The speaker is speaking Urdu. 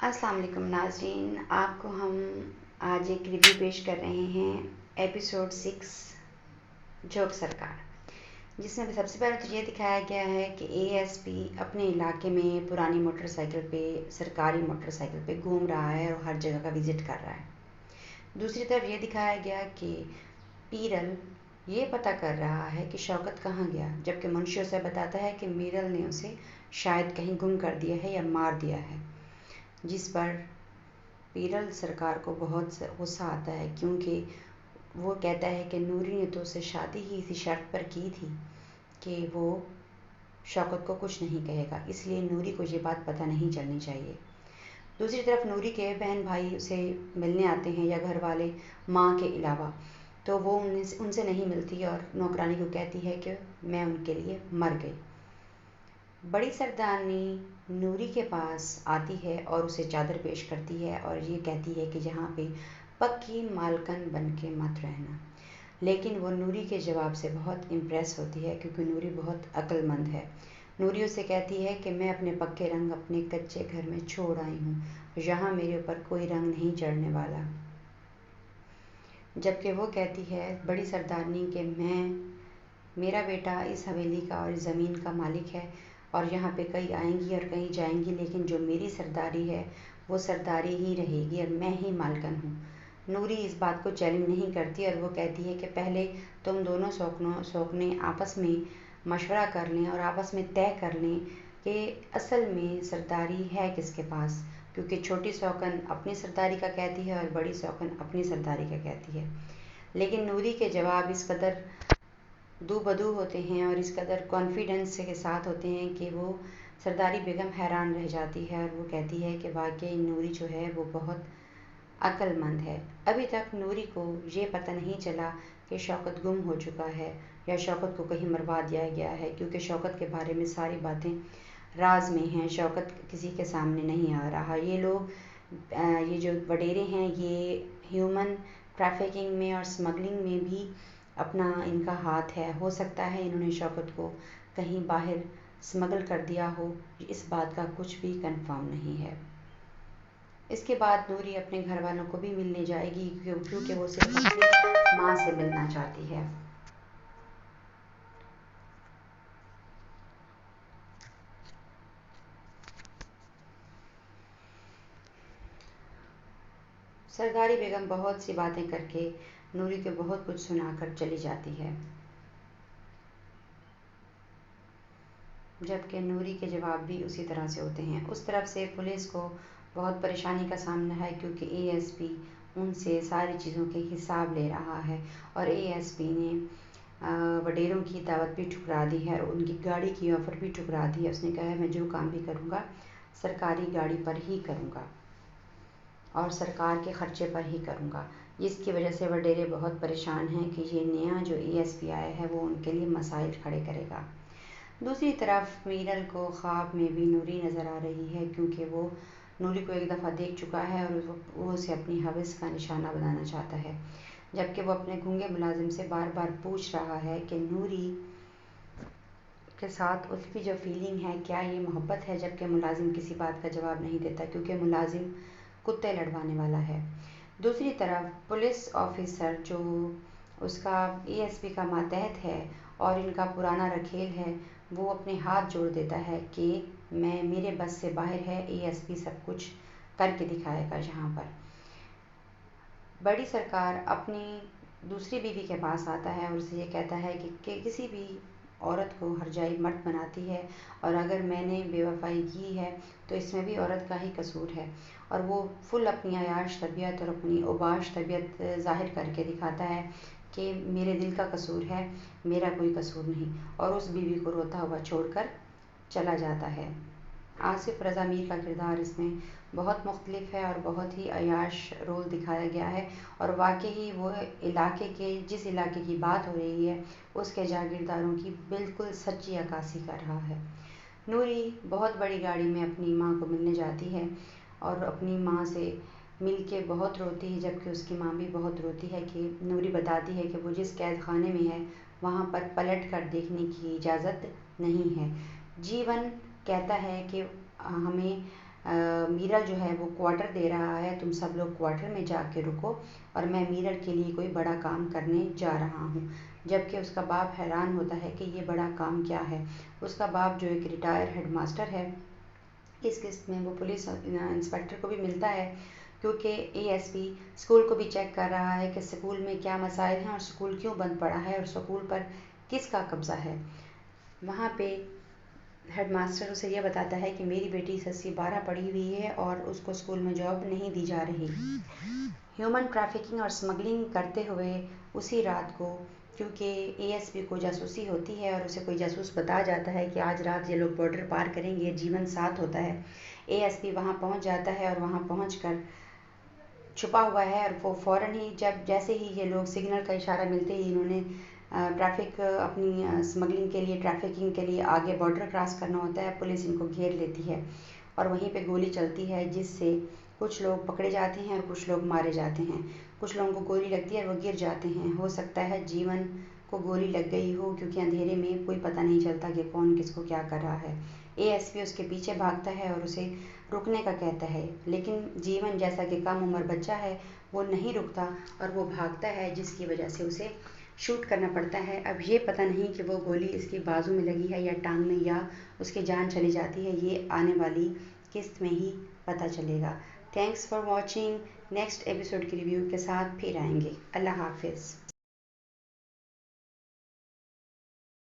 السلام علیکم ناظرین، آپ کو ہم آج ایک ریویو پیش کر رہے ہیں ایپیسوڈ 6 جھوک سرکار، جس میں سب سے پہلے تو یہ دکھایا گیا ہے کہ اے ایس پی اپنے علاقے میں پرانی موٹر سائیکل پہ، سرکاری موٹر سائیکل پہ گھوم رہا ہے اور ہر جگہ کا وزٹ کر رہا ہے۔ دوسری طرف یہ دکھایا گیا کہ پیرل یہ پتہ کر رہا ہے کہ شوکت کہاں گیا، جبکہ منشی اسے بتاتا ہے کہ میرل نے اسے شاید کہیں گم کر دیا ہے یا مار دیا ہے، جس پر پیرل سرکار کو بہت غصہ آتا ہے، کیونکہ وہ کہتا ہے کہ نوری نے تو اسے شادی ہی اسی شرط پر کی تھی کہ وہ شوکت کو کچھ نہیں کہے گا، اس لیے نوری کو یہ بات پتہ نہیں چلنی چاہیے۔ دوسری طرف نوری کے بہن بھائی اسے ملنے آتے ہیں، یا گھر والے ماں کے علاوہ، تو وہ ان سے نہیں ملتی اور نوکرانی کو کہتی ہے کہ میں ان کے لیے مر گئی۔ بڑی سردارنی نوری کے پاس آتی ہے اور اسے چادر پیش کرتی ہے اور یہ کہتی ہے کہ یہاں پہ پکی مالکن بن کے مت رہنا، لیکن وہ نوری کے جواب سے بہت امپریس ہوتی ہے، کیونکہ نوری بہت عقل مند ہے۔ نوری اسے کہتی ہے کہ میں اپنے پکے رنگ اپنے کچے گھر میں چھوڑ آئی ہوں، یہاں میرے اوپر کوئی رنگ نہیں چڑھنے والا، جبکہ وہ کہتی ہے بڑی سردارنی کہ میرا بیٹا اس حویلی کا اور اس زمین کا مالک ہے، اور یہاں پہ کئی آئیں گی اور کئی جائیں گی، لیکن جو میری سرداری ہے وہ سرداری ہی رہے گی اور میں ہی مالکن ہوں۔ نوری اس بات کو چیلنج نہیں کرتی اور وہ کہتی ہے کہ پہلے تم دونوں سوکنے آپس میں مشورہ کر لیں اور آپس میں طے کر لیں کہ اصل میں سرداری ہے کس کے پاس، کیونکہ چھوٹی سوکن اپنی سرداری کا کہتی ہے اور بڑی سوکن اپنی سرداری کا کہتی ہے، لیکن نوری کے جواب اس قدر دو بدو ہوتے ہیں اور اس قدر کانفیڈنس کے ساتھ ہوتے ہیں کہ وہ سرداری بیگم حیران رہ جاتی ہے اور وہ کہتی ہے کہ واقعی نوری جو ہے وہ بہت عقل مند ہے۔ ابھی تک نوری کو یہ پتہ نہیں چلا کہ شوکت گم ہو چکا ہے یا شوکت کو کہیں مروا دیا گیا ہے، کیونکہ شوکت کے بارے میں ساری باتیں راز میں ہیں، شوکت کسی کے سامنے نہیں آ رہا۔ یہ جو وڈیرے ہیں یہ ہیومن ٹریفکنگ میں اور اسمگلنگ میں بھی اپنا ان کا ہاتھ ہے، ہو سکتا ہے انہوں نے شوکت کو کہیں باہر اسمگل کر دیا ہو، اس بات کا کچھ بھی کنفرم نہیں ہے۔ اس کے بعد نوری اپنے گھر والوں کو بھی ملنے جائے گی، کیونکہ وہ صرف اپنی ماں سے ملنا چاہتی ہے۔ سرداری بیگم بہت سی باتیں کر کے نوری کو بہت کچھ سنا کر چلی جاتی ہے، جبکہ نوری کے جواب بھی اسی طرح سے ہوتے ہیں۔ اس طرف سے پولیس کو بہت پریشانی کا سامنا ہے، کیونکہ اے ایس پی ان سے ساری چیزوں کے حساب لے رہا ہے، اور اے ایس پی نے وڈیروں کی دعوت بھی ٹھکرا دی ہے اور ان کی گاڑی کی آفر بھی ٹھکرا دی ہے۔ اس نے کہا ہے میں جو کام بھی کروں گا سرکاری گاڑی پر ہی کروں گا اور سرکار کے خرچے پر ہی کروں گا، جس کی وجہ سے وڈیرے بہت پریشان ہیں کہ یہ نیا جو اے ایس پی آیا ہے وہ ان کے لیے مسائل کھڑے کرے گا۔ دوسری طرف میرل کو خواب میں بھی نوری نظر آ رہی ہے، کیونکہ وہ نوری کو ایک دفعہ دیکھ چکا ہے اور وہ اسے اپنی حوث کا نشانہ بنانا چاہتا ہے، جبکہ وہ اپنے گونگے ملازم سے بار بار پوچھ رہا ہے کہ نوری کے ساتھ اس کی جو فیلنگ ہے کیا یہ محبت ہے، جبکہ ملازم کسی بات کا جواب نہیں دیتا، کیونکہ ملازم کتے لڑوانے والا ہے۔ دوسری طرف پولیس آفیسر جو اس کا اے ایس پی کا ماتحت ہے اور ان کا پرانا رکھیل ہے، وہ اپنے ہاتھ جوڑ دیتا ہے کہ میرے بس سے باہر ہے، اے ایس پی سب کچھ کر کے دکھائے گا یہاں پر۔ بڑی سرکار اپنی دوسری بیوی کے پاس آتا ہے اور اسے یہ کہتا ہے کہ کسی بھی عورت کو ہرجائی مرد بناتی ہے، اور اگر میں نے بے وفائی کی ہے تو اس میں بھی عورت کا ہی قصور ہے، اور وہ فل اپنی عیاش طبیعت اور اپنی اوباش طبیعت ظاہر کر کے دکھاتا ہے کہ میرے دل کا قصور ہے، میرا کوئی قصور نہیں، اور اس بیوی کو روتا ہوا چھوڑ کر چلا جاتا ہے۔ آصف رضا میر کا کردار اس میں بہت مختلف ہے اور بہت ہی عیاش رول دکھایا گیا ہے، اور واقعی وہ جس علاقے کی بات ہو رہی ہے اس کے جاگیرداروں کی بالکل سچی عکاسی کر رہا ہے۔ نوری بہت بڑی گاڑی میں اپنی ماں کو ملنے جاتی ہے اور اپنی ماں سے مل کے بہت روتی ہے، جبکہ اس کی ماں بھی بہت روتی ہے کہ نوری بتاتی ہے کہ وہ جس قید خانے میں ہے وہاں پر پلٹ کر دیکھنے کی اجازت نہیں ہے۔ جیون کہتا ہے کہ ہمیں میرر جو ہے وہ کوارٹر دے رہا ہے، تم سب لوگ کوارٹر میں جا کے رکو اور میں میرر کے لیے کوئی بڑا کام کرنے جا رہا ہوں۔ جبکہ اس کا باپ حیران ہوتا ہے کہ یہ بڑا کام کیا ہے۔ اس کا باپ جو ایک ریٹائر ہیڈ ماسٹر ہے، اس قسط میں وہ پولیس انسپکٹر کو بھی ملتا ہے، کیونکہ اے ایس پی اسکول کو بھی چیک کر رہا ہے کہ اسکول میں کیا مسائل ہیں اور اسکول کیوں بند پڑا ہے اور اسکول پر کس کا قبضہ ہے۔ وہاں پہ ہیڈ ماسٹر اسے یہ بتاتا ہے کہ میری بیٹی 10th-12 پڑھی ہوئی ہے اور اس کو اسکول میں جاب نہیں دی جا رہی۔ ہیومن ٹریفکنگ اور اسمگلنگ کرتے ہوئے اسی رات کو، کیونکہ اے ایس پی کو جاسوسی ہوتی ہے اور اسے کوئی جاسوس بتا جاتا ہے کہ آج رات یہ لوگ بارڈر پار کریں گے، جیون ساتھ ہوتا ہے۔ اے ایس پی وہاں پہنچ جاتا ہے اور وہاں پہنچ کر چھپا ہوا ہے، اور وہ فوراً ہی جیسے ہی یہ لوگ سگنل کا اشارہ ملتے ہی انہوں نے ٹریفک اپنی اسمگلنگ کے لیے، ٹریفکنگ کے لیے آگے بارڈر کراس کرنا ہوتا ہے، پولیس ان کو گھیر لیتی ہے اور وہیں پہ گولی چلتی ہے، جس سے کچھ لوگ پکڑے جاتے ہیں اور کچھ لوگ مارے جاتے ہیں۔ کچھ لوگوں کو گولی لگتی ہے اور وہ گر جاتے ہیں۔ ہو سکتا ہے جیون کو گولی لگ گئی ہو، کیونکہ اندھیرے میں کوئی پتہ نہیں چلتا کہ کون کس کو کیا کر رہا ہے۔ اے ایس پی اس کے پیچھے بھاگتا ہے اور اسے رکنے کا کہتا ہے، لیکن جیون جیسا کہ کم عمر بچہ ہے وہ نہیں رکتا اور وہ بھاگتا ہے، جس کی وجہ سے اسے شوٹ کرنا پڑتا ہے۔ اب یہ پتہ نہیں کہ وہ گولی اس کی بازو میں لگی ہے یا ٹانگ میں، یا اس کی جان چلی جاتی ہے، یہ آنے والی قسط میں ہی پتہ چلے گا۔ Thanks for watching. Next episode کی ریویو کے ساتھ پھر آئیں گے۔ اللہ حافظ۔